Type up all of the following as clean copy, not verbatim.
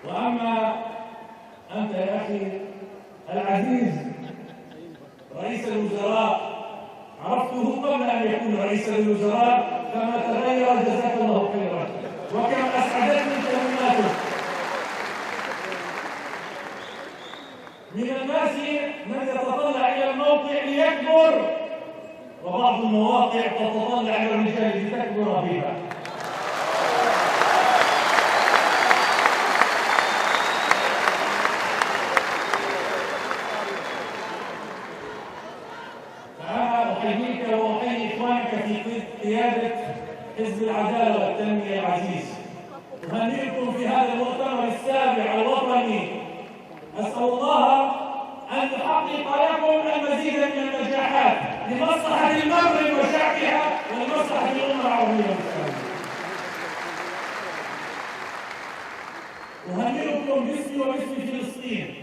وأما أنت يا أخي العزيز رئيس الوزراء، عرفته قبل أن يكون رئيسا للوزراء، كما تغير جزاك الله خيرا، وكم أسعدتني كلماته. من الناس من يتطلع إلى الموقع ليكبر، وبعض المواقع تتطلع إلى الرجال لتكبر بها. فأنا أحييك وأحيي إخوانك في قيادة حزب العدالة والتنمية العزيز. أهنئكم في هذا المؤتمر السابع الوطني. أسأل الله أن يحقق لكم المزيد من النجاحات لمصلحة المغرب وشعبها ولمصلحة الأمة العربية والإسلامية. أهنئكم باسمي وباسم فلسطين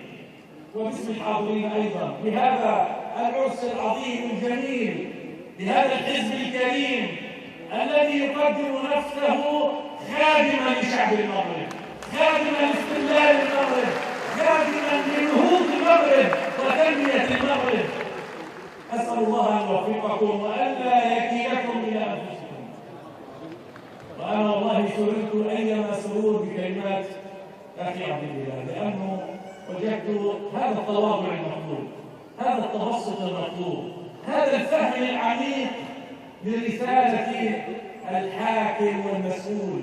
وباسم الحاضرين أيضا بهذا العرس العظيم الجميل، بهذا الحزب الكريم الذي يقدم نفسه خادما لشعب المغرب، خادما لاستقلال المغرب، خادما لنهوض المغرب وتنمية المغرب. أسأل الله أن يوفقكم وألا يكلكم إلى أنفسكم. وأنا والله سررت أيما سرور بكلمات أخي عبد الله، لأنه وجدت هذا التواضع المطلوب، هذا التبسط المطلوب، هذا الفهم العميق لرسالة الحاكم والمسؤول.